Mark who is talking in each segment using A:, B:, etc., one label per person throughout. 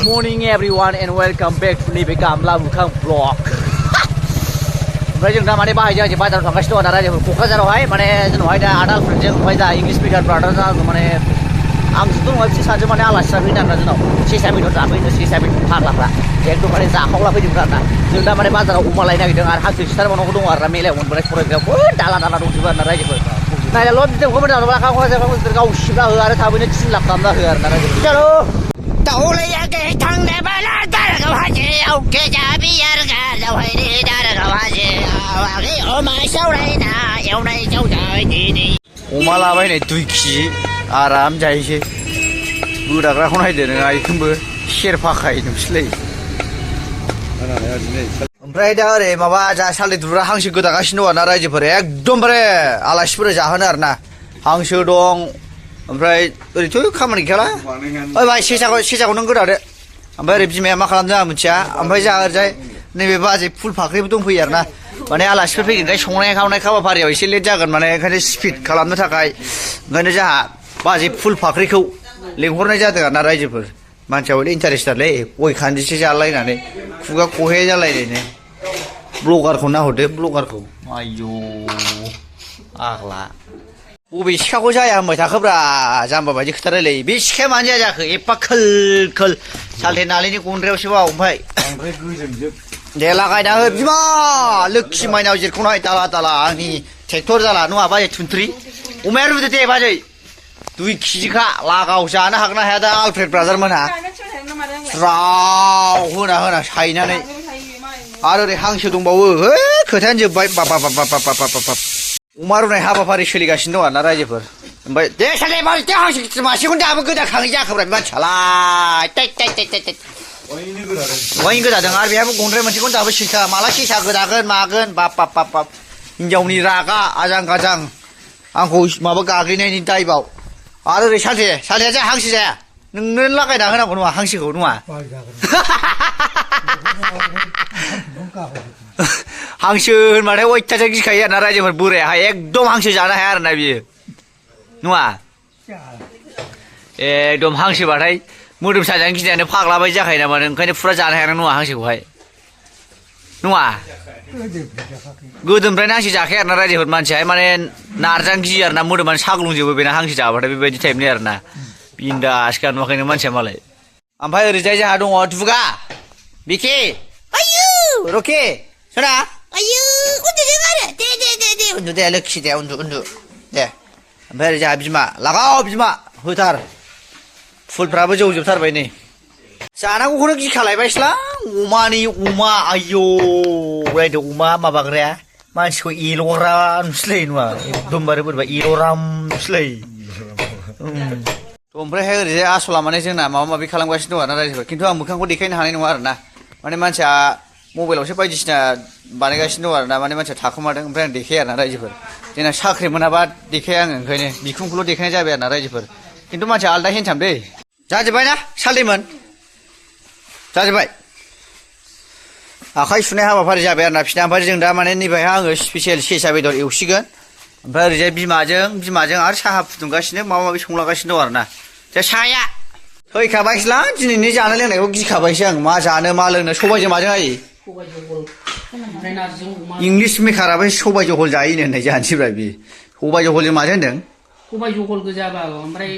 A: morning everyone and welcome back to नैबे गामला मोखां ब्लग ओमफ्राय जों दा माने बाहायजों बाजाराव थांगासिनो दं आरो जों क'क्राझारावहाय माने जोंनावहाय दा आदा आलफ्रेडजों ओमफ्राय दा इंलिश मिडियाम ब्रादारजों आंजों माने आंजोंथ' नङा बिसोर सानैजों माने आलासि जाफैदों आरोना जोंनाव सेसा बेदर जाफैदों सेसा बेदर फाग्लाफ्रा एकदम माने जाखावला फैदोंमोन आरोना जों दा माने बाजाराव अमा लायनो नागिरदों आरो हांसो सिथारबावनांगौ दङ आरोना मेलायाव मोनबोनाय फरायग्रायाव दाला दाला दंजोबो आरोना रायजोफोर नायलाल' बिदिखौ मोजां नङा क'क्राझाराव गाव सिबना हो आरो थाबैनो 3 लाख खालामना हो आरोना रायजोफोर जानो दाउलायाखै थांनोबाला दारगाव हाजोआव गेजाबियार गाजावहायनो दारगाव हाजोआव अमा सावरायना एवनाय जावजाय दिनै अमा लाबायनाय 2 केजि आराम जायोसै गोदाग्राखौ नायदो नों आइखौबो सेरफाखायो नोंसोरलाय ओमफ्राय दा ओरै माबा जा सालि दुब्रा हांसो गोदागासिनो दं ना रायजोफोर एकदमबारे आलासिफोर जाहोनो आरोना हांसो दं ओमफ्राय ओरैथ' खामानि गैखाला ओइ भाइ सेसाखौ नों गोदादो ओमफ्राय ओरै बिमाया मा खालामदों आं मिथिया ओमफ्राय जा ओरैजाय नैबे बाजै फुल फाख्रिबो दंफैयो आरोना माने आलासिफोर फैगोनखाय संनाय खावनाय हाबाफारियाव एसे लेट जागोन माने ओंखायनो स्पिड खालामनो थाखाय ओंखायनो जोंहा बाजै फुल फाख्रिखौ लेंहरनाय जादों आरोना रायजोफोर मानसिया हले इन्टारेस्टारलै गय खान्दिसे जालायनानै खुगा खहे जालायनायनो ब्लगारखौ नाहरदो ब्लगारखौ आयौ आग्ला बबे सिखाखौ जाया होनबाय थाखोब्रा जाम्बा बायदि खोथा रायलायो बे सिखाया मानो जाया जाखो एफा खोल खोल सालथे नालेंनि गन्द्रायावसो बाव ओमफ्राय दे लागायना हो बिमा लोखि माइनाव जिरखौ नाय दाला दाला आंनि ट्रेक्टर जाला नङा बाजै थुन्थ्रि अमाया रुदो दे बाजै 2 केजिखा लागाव जानो हागोन ना हाया दा आलफ्रेड ब्रादार मोनहा स्राव होना सायनानै आरो ओरै हांसो दंबावो है खोथायानो जोब्बाय बाब अमा रुनाय हाबाफारि सोलिगासिनो दं आरोना रायजोफोर ओमफ्राय दे साले माथो हांसो गिदिर मासेखौनो दाबो गोदाखाङै जाखोब्रा मानसियालाय वही गोदादों आरो बेहाबो गन्द्राय मोनसेखौनो दाबो सैखा माला सेसा गोदागोन मागोन बाब हिनजावनि रागा आजां गाजां आंखौ माबा गाग्लिनायनि दायबाव आरो ओरै सालथेया जा हांसो जाया नोंनो लागायना होनांगौ नङा हांसोखौ नङा हांसो होनबाथाय अयथासार गिखायो आरोना रायजोफोर बोरायाहाय एकदम हांसो जानो हाया आरोना बियो नङा एकदम हांसोबाथाय मोदोम साजानो गिनायानो फाग्ला बायदि जाखायो नामा ओंखायनो फुरा जानो हाया नङा हांसोखौहाय नङा गोदोनिफ्रायनो हांसो जाखाया आरोना रायजोफोर मानसियाहाय माने नारजानो गियो आरोना मोदोमानो साग्लुंजोबो बेना हांसो जाबाथाय बेबायदि टाइपनि आरोना बिन्दास गान नुवाखैनो मानसिया मालाय ओमफ्राय ओरैजाय जोंहा दङ दुगा बिखि आयु रके सना आयु उन्दुदों आरो दे उन्दु दे लोखि दे उन्दु दे ओमफ्राय ओरै जोंहा बिमा लागाव बिमा होथार फुलफ्राबो जौजोबथारबाय नै जानांगौखौनो गिखालायबायसलां अमानि अमा आयौ रायदो अमा माबाग्राया मानसिखौ एल'ग्रा नुसलै नङा एकदमबारे बोरैबा एल'ग्रा नुसलै ओमफ्रायहाय ओरैजाय आसला माने जोंना माबा माबि खालामगासिनो दं आरोना रायजोफोर खिन्थु आं मोखांखौ देखायनो हानाय नङा आरोना माने मानसिया मबाइलावसो बायदिसिना बानायगासिनो दं आरोना माने मानसिया थाखोमादों ओमफ्राय आं देखाया आरोना रायजोफोर जोंना साख्रि मोनाबा देखाया आङो ओंखायनो बिखुंखौल' देखायनाय जाबाय आरोना रायजोफोर खिन्थु मानसिया आलदा हेन्डसाम दै जाजोब्बाय ना सालदैमोन जाजोब्बाय आखाइ सुनाय हाबाफारि जाबाय आरोना बिसिना ओमफ्राय जों दा माने नैबेहाय आङो स्पेसियेल सेसा बेदर एवसिगोन ओमफ्राय ओरैजाय बिमाजों आरो साहा फुदुंगासिनो माबा माबि संलागासिनो दं आरोना जा साहाया फैखाबायसोलां दिनैनि जानाय लोंनायखौ गिखाबायसो आं मा जानो मा लोंनो सबायजों माजों हायो इंलिश मेकाराबो सबाय जहल जायोनो होननाय जानोसैब्रा बि सबाय जहलजों माजों होनदों सबाय जहल गोजाबाबो ओमफ्राय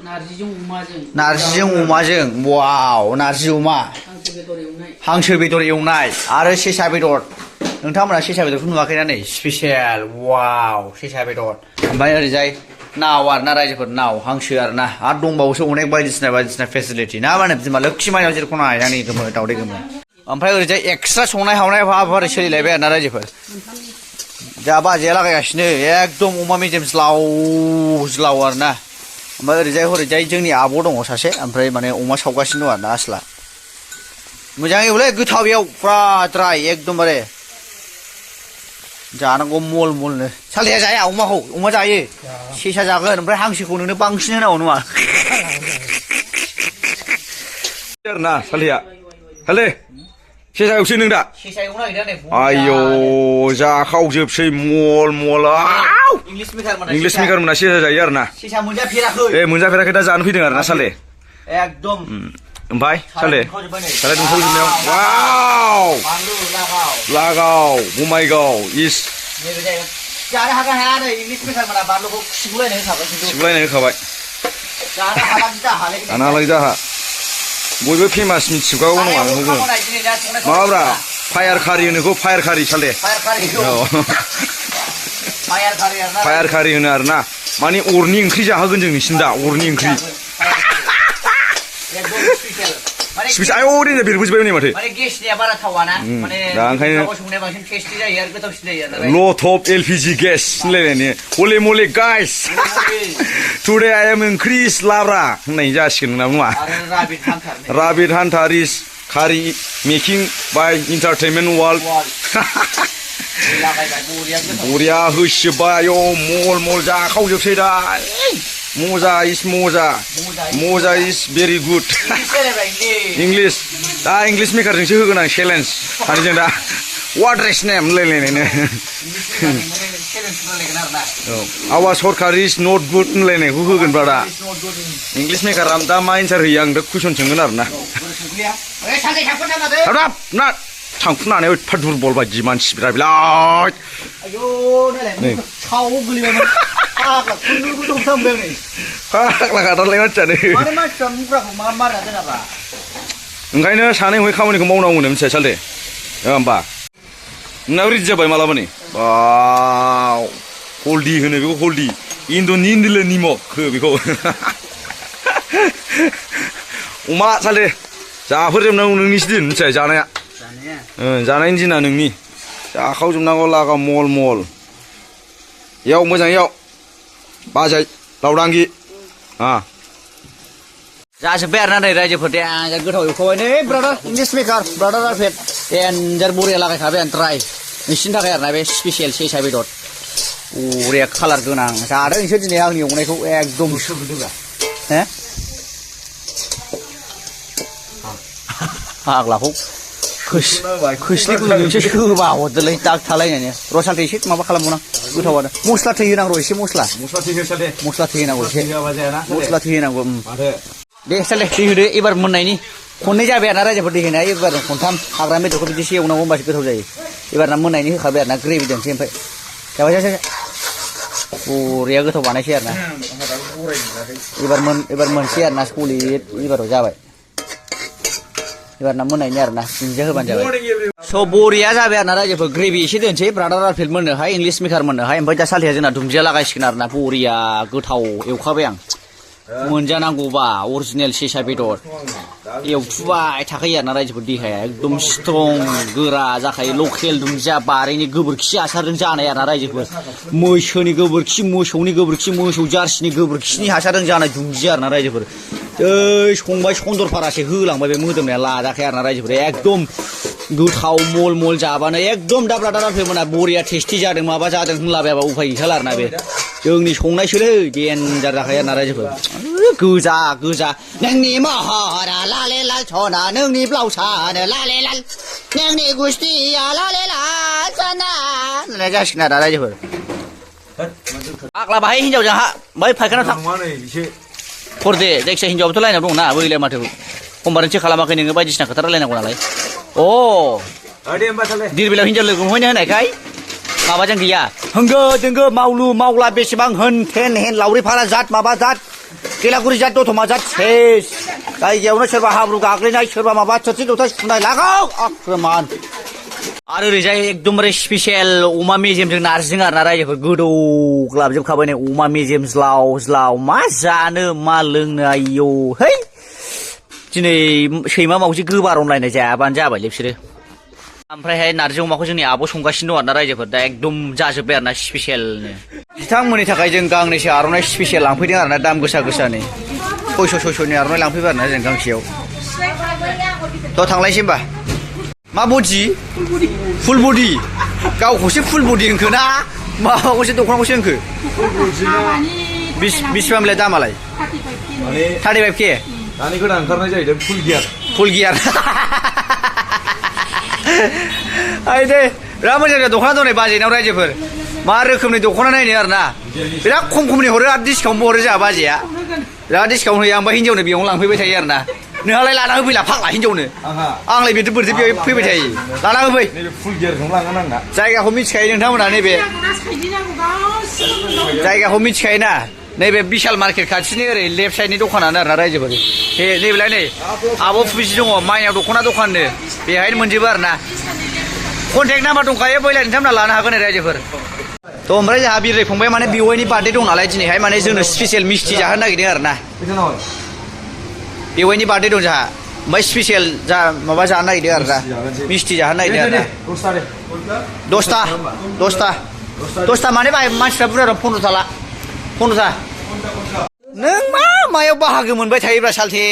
A: नारजिजों अमाजों वाव नारजि अमा हांसो बेदर एवनाय आरो सेसा बेदर नोंथांमोना सेसा बेदरखौ नुवाखैना नै स्पेसियेल वाव सेसा बेदर ओमफ्राय ओरैजाय नाव आरोना रायजोफोर नाव हांसो आरोना आरो दंबावोसो अनेक बायदिसिना फेसिलिटि ना मा होनो बिमा लोखि माइनाव जेरखौ नाय आंनि गोमो दावदै गोमो ओमफ्राय ओरैजाय एक्सट्रा संनाय हावनाय हाबाफारि सोलिलायबाय आरोना रायजोफोर जा बाजैया लागायगासिनो एकदम अमा मेजेम ज्लाव आरोना ओमफ्राय ओरैजाय जोंनि आब' दङ सासे ओमफ्राय माने अमा सावगासिनो दं आरोना आसला मोजाङै एवलै गोथाव एव फुरा द्राय एकदमबारे जानांगौ मल मलनो सालथेया जाया अमाखौ अमा जायो सेसा जागोन ओमफ्राय हांसोखौ नोंनो बांसिन होनांगौ नङा
B: ना सालथेया सालथे सेसा एवसै नों दा आयौ जाखावजोबसै मल इंलिश मेकार मोना सेसा जायो आरोना
A: सेसा मोनजाफेराखै
B: ए मोनजाफेराखै दा जानो फैदों आरोना सालथे
A: एकदम
B: ओमफ्राय साले साले दुंखावजोबनायाव वाव
A: बानलु लागाव
B: लागाव बमाइगाव इस
A: जानो हागोन हाया नै इंलिस मेकारमोना बानलुखौ सिबुलायनो होखाबाय खिन्थु
B: सिबलायनो होखाबाय
A: जानो हालागि जाहालै
B: जानो हालागि जाहा बयबो फेमास मिथिजोबखागौ नङा बेखौ माबाब्रा फायार खारि होनो बेखौ फायार खारि साले फायार खारि होनो आरोना माने अरनि ओंख्रि जाहोगोन जों नोंसिनो दा अरनि ओंख्रि स्पेसियेल आयौ दे बेरबोजोबबाय नै माथो
A: माने गेसनिया बारा थावाना माने
B: दा ओंखायनो
A: संनाया बांसिन टेस्टि जायो आरो गोथावसिन जायो आरो
B: लट अफ एलपिजि गेस होनलायलायनो हले मले गाइस टुडे आइ एम इंक्रिज लाब्रा होननाय जासिगोन नोंना बुङा राबिट हान्टार इज खारि मेकिं बाय इन्टारटेनमेन्ट वर्ल्ड बरिया होसिजोब्बाय आयौ मल मल जाखावजोबसै दा मजा इज भेरि गुड इंलिश दा इंलिश मेकारजोंसो होगोन आं चेलेन्ज सानैजों दा वाट रेस नेम होनलायलायनायनो आवा सरकार इज नट गुड होनलायनायखौ होगोन दा इंलिश मेकार दा मा एन्सार होयो आं दा कुइसन सोंगोन आरो ना थांफुनानै एफा दुरबल बायदि मानसिफ्रा बिराद फाग्ला गादारलाय मानसियानो ओंखायनो सानै हय खामानिखौ मावनांगौ मिथिया सालथे होमबा नोंनाव रेडि जाबाय मालाबानि बाव हल्दि होनो बेखौ हल्दि इन्द'नि निमक हो बेखौ अमा सालथे जाफोरजोबनांगौ नोंनिसो दिन मिथिया जानाया जानायनि दिना नोंनि जाखावजोबनांगौ लागा मल मल याव मोजां याव बाजाय लावदांगि
A: जाजोब्बाय आरोना नै रायजोफोर देन्जार गोथाव एवखाबाय नै ब्रादार इंलिश मेकार ब्रादार आलफ्रेड देन्जार बरिया लागायखाबाय आं ट्राय नोंसिनि थाखाय आरोना बे स्पेसियेल सेसा बेदर बरिया कालार गोनां जादों नोंसोर दिनै आंनि एवनायखौ एकदम हे फाग्लाखौ खोस्लिखौ नोंसो सोबा हरदोलै दाग थालायनायनो रसालथे एसे माबा खालामबावनां गोथावानो मस्ला थै होनांगौ एसे मस्ला थै होनांगौ एसे मस्ला थै होनांगौ दे साले दै होदो एबार मोननायनि खननै जाबाय आरोना रायजोफोर दै होनाया एबार खनथाम हाग्रा बेदरखौ बिदिसो एवनांगौ होमबासो गोथाव जायो एबारना मोननायनि होखाबाय आरोना ग्रेभि दोनसै ओमफ्राय जाबाय बरिया गोथाव बानायसै आरोना एबार मोनसै आरोना सलिड एबाराव जाबाय एबारना मोननायनि आरोना दुन्दिया होबानो जाबाय स' बरिया जाबाय आरोना रायजोफोर ग्रेभि एसे दोनसै ब्रादार आलफ्रेड मोननोहाय इंलिश मेकार मोननोहाय ओमफ्राय दा सालथेया जोंना दुन्दिया लागायसिगोन आरोना बरिया गोथाव एवखाबाय आं मोनजानांगौबा अरिजिनेल सेसा बेदर एवथुबाय थाखायो आरोना रायजोफोर देहाया एकदम स्ट्रं गोरा जाखायो लकेल दुन्दिया बारिनि गोबोरखि हासारजों जानाय आरोना रायजोफोर मैसोनि गोबोरखि मोसौनि गोबोरखि मोसौ जार्सिनि गोबोरखिनि हासारजों जानाय दुन्दिया आरोना रायजोफोर संबाय सन्दरफारासो होलांबाय बे मोदोमनाया लाजाखाय आरोना रायजोफोर एकदम गोथाव मल मल जाबानो एकदम दा ब्रादार आलफ्रेड मोना बरिया टेस्टि जादों माबा जादों होनलाबायाबा उफाय गैखाला आरोना बे जोंनि संनायसोलै देन्जार जाखायो आरोना रायजोफोर गोजा गोजा नोंनि महरा लाले लाल सना नोंनि ब्लाउसानो लाले लाल नोंनि गुस्थिया लाले लाल सना होननाय जासिगोन आरोना रायजोफोर आग्ला बाहाय हिन्जावजों हा बै फायखाना थां हरदे जायखिजाया हिन्जावाबोथ' लाइनाव दंना बैलाय माथो कम्पारेन्सो खालामाखै नोङो बायदिसिना खोथा रायलायनांगौ नालाय दिरबिलाव हिन्जाव लोगो मोनहैनो होनायखाय माबाजों गैया होंगो दोंगो मावलु मावला बेसेबां होन थेन हेन लावरिफारा जात माबा जात गेलागुरि जात दतमा जात सेस जायगायावनो सोरबा हाब्रु गाग्लिनाय सोरबा माबा थोरसि लथा सुनाय लागाव आक्रमान आरो ओरैजाय एकदमबारे स्पेसियेल अमा मेजेमजों नारजिजों आरोना रायजोफोर गोदौ ग्लाबजोबखाबाय नै अमा मेजेम ज्लाव ज्लाव मा जानो मा लोंनो आयौ है दिनै सैमा मावजि गोबारनलायनाय जायाबानो जाबायलै बिसोरो ओमफ्रायहाय नारजि अमाखौ जोंनि आब' संगासिनो दं आरोना रायजोफोर दा एकदम जाजोब्बाय आरोना स्पेसियेलनो बिथांमोननि थाखाय जों गांनैसो आर'नाइ स्पेसियेल लांफैदों आरोना दाम गोसा गोसानि 600-600नि आर'नाइ लांफैबाय आरोना जों गांसेयाव थ' थांलायसै होमबा मा बडि फुल बडि गावखौसो फुल बडि होनखो ना माबाखौसो दख'नाखौसो होनखो बिसिबांलाय दामालाय 35K
B: दानि गोदान ओंखारनाय जाहैदों फुल गियार
A: आइ दे बिराद मोजां दख'ना दं नै बाजैनाव रायजोफोर मा रोखोमनि दख'ना नायनो आरोना बिराद खमनि हरो आरो डिसकाउन्टबो हरो जोंहा बाजैया बिराद डिसकाउन्ट होयो आंबा हिन्जावनो बेयावनो लांफैबाय थायो आरोना नोंहालाय लाना होफैला फाग्ला हिनजावनो आंलाय बेथ' बोरैथो बेयाव फैबाय थायो लाना होफै
B: नैबे फुल गियारखौनो लांगोन आंना
A: जायगाखौ मिथिखायो नोंथांमोना नैबे जायगाखौ मिथिखायो ना नैबे बिशाल मार्केट खाथिनि ओरै लेफ्ट साइडनि दखानानो आरोना रायजोफोर नैबेलाय नै आब' फुजि दङ माइनाव दख'ना दखाननो बेहायनो मोनजोबो आरोना कन्टेक्ट नाम्बार दंखायो बैलाय नोंथांमोना लानो हागोन रायजोफोर थ' ओमफ्राय जोंहा बिरै फंबाय माने बेवाइनि बार्थडे दं नालाय दिनैहाय माने जोंनो स्पेसियेल मिस्टि जाहोनो नागिरदों आरोना बेवाइनि बार्थडे दं जोंहा ओमफ्राय स्पेसियेल जा माबा जानो नागिरदों आरोना मिस्टि जाहोनो नागिरदों आरोना 10टा माने बाहाय मानसिफ्रा बुरजा दं 15टा ला 15टा नों मायाव बाहागो मोनबाय थायोब्रा सालथे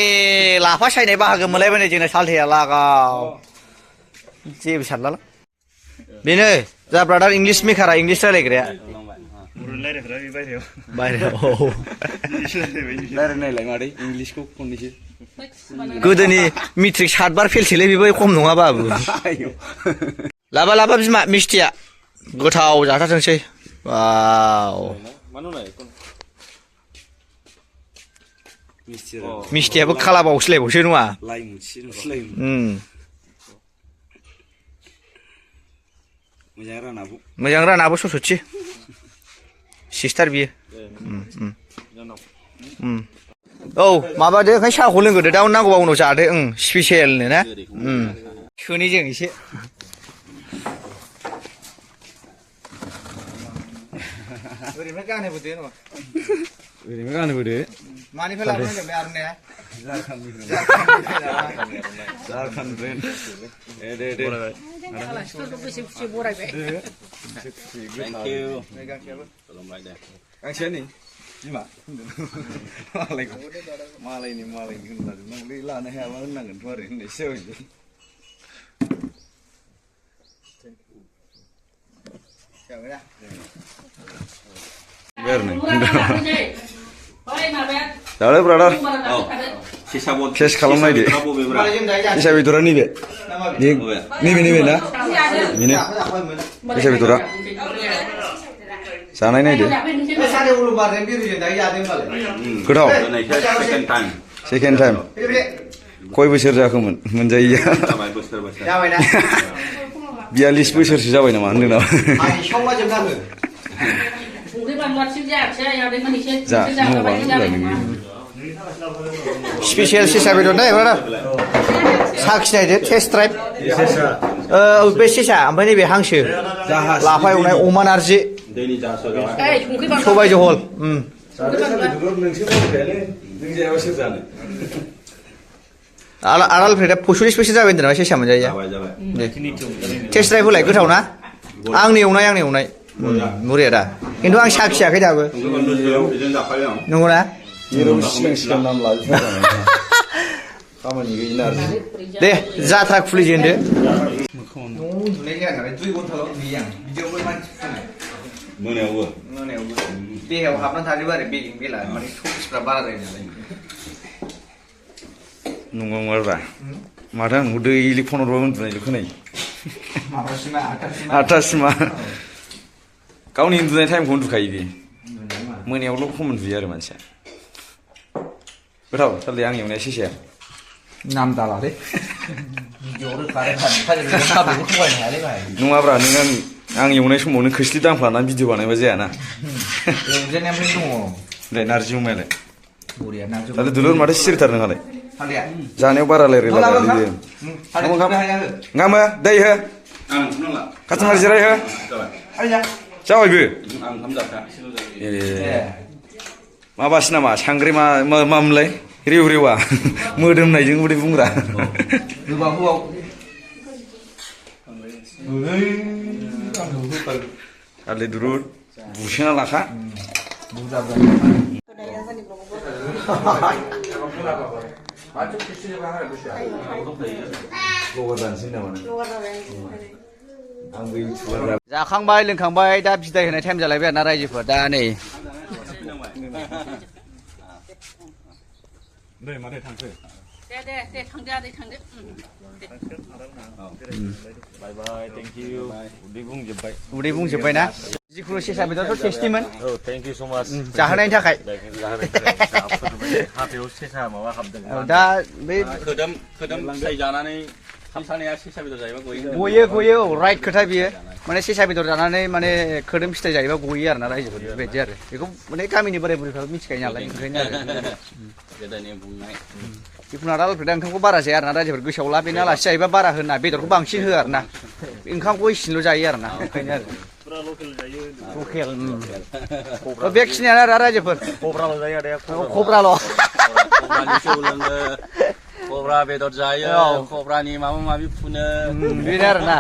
A: लाफा सायनाय बाहागो मोनलायबाय जोंना सालथेया लागाव जेबो सानला बेनो जा ब्रादार इंलिश मेकारा इंलिश रायलायग्राया बायहेरायाव
B: रायलायनायलाय मादै इंलिशखौ खननैसो
A: गोदोनि मेट्रिक 7 बार फेलसैलै बेबो खम नङा बाबु लाबा बिमा मिस्टिया गोथाव जाथारथोंसै वाव मिस्टियाबो खालाबावसोलायबावसो नङा मोजां रानाबो ससथि सिस्टार बियो औ माबादो ओंखाय साहाखौ लोंगोदो दा नांगौबा उनाव जादो स्पेसियेलनो ना सोनि जों एसे ओरैनो गानहोबोदो नङा
B: ओरैनो गानहोबोदो
A: मानिफ्राय लाबोनाय बे आर'नाइया
B: झारखान्ड दे गांसेया नै बिमा मालायनि होनलाजोबनांगौलै लानो हायाबा होननांगोनथ' आरो होननायसो जाबाय जाबाय ब्रादार टेस्ट खालामनायदो सेसा बेदरा नैबे ना बेनो सेसा बेदरा जानाय नायदो गोथाव सेकेन्ड टाइम कय बोसोर जाखोमोन मोनजायैया 42 बोसोरसो जाबाय नामा होनदों नामा
A: स्पेसियेल सेसा बेदर दै ब्रादार साखिनायदो टेस्ट ड्राइभ बे सेसा ओमफ्राय नैबे हांसो लाफा एवनाय अमा नारजि सबाय जहल आलफ्रेदा 45 बोसोर जाबाय होनदों नामा सेसा मोनजायैया टेस्ट ड्राइभ होलाय गोथाव ना आंनि एवनाय मुरिया दा खिन्थु आं साखियाखै दाबो नंगौना दे जाथ्रा खुलिजेनदो
B: मोनायावबो
A: देहायाव हाबनानै थाजोबो आरो बेगें बेला माने सक्सफ्रा बारा जायो नालाय
B: नंगौब्रा माथो आंखौ दैलि फन हरबा उन्दुनायल' खोनायो 8टासिमा गावनि उन्दुनाय टाइमखौ उन्दुखायो बे मोनायावल' खम उन्दुयो आरो मानसिया गोथाव सालथे आं एवनाया सेसाया
A: नाम दालालै
B: नङाब्रा नों आं एवनाय समावनो खोस्लि दांफ्लानानै भिडिअ बानायबा जायाना दे नारजि अमायालाय दालाय दुलुर माथो सिरिथार नोंहालाय जानायाव बारा रायलायलाबायलै ओंखाम दै हो कास्टमार जिराय हो जाबायबो ए माबासो नामा सांग्रे मामोनलाय रेवा मोदोमनायजों उदै बुंग्रा आलै दुरुर बुसोना लाखा
A: जाखांबाय लोंखांबाय दा बिदाय होनाय टाइम जालायबाय आरोना रायजोफोर दा नै
C: दे थांदो आदै थांदो
B: बाय बाय थेंक इउ उदै बुंजोबबाय
A: उदै बुंजोबबाय ना जिखुनु सेसा बेदरथ' टेस्टिमोन
C: औ थेंक इउ सो माच
A: जाहोनायनि थाखाय
C: हाथायाव सेसा माबा हाबदों
A: दा बे
D: खोदोम फिथाइ जानानै सानाया सेसा बेदर जायोबा
A: गयो औ राइट खोथा बियो माने सेसा बेदर जानानै माने खोदोम फिथाइ जायोबा गयो आरोना रायजोफोर बेबायदि आरो बेखौ माने गामिनि बोराय बुरैफ्राबो मिथिखायो नालाय ओंखायनो आरो
D: गोदोनि बुंनाय
A: जिखुनु आरो आलफ्रेदा ओंखामखौ बारा जाया आरोना रायजोफोर गोसोआव ला बेनो आलासि जायोबा बारा होना बेदरखौ बांसिन होआ आरोना ओंखामखौ इसेल' जायो आरोना ओंखायनो आरो लकेल बेखिनियानो आरो रायजोफोर
C: खब्राल' जायो आदाया
A: खब्राल'
D: खब्रानि जौ लोङो खब्रा बेदर जायो खब्रानि माबा माबि फुनो
A: बेनो आरोना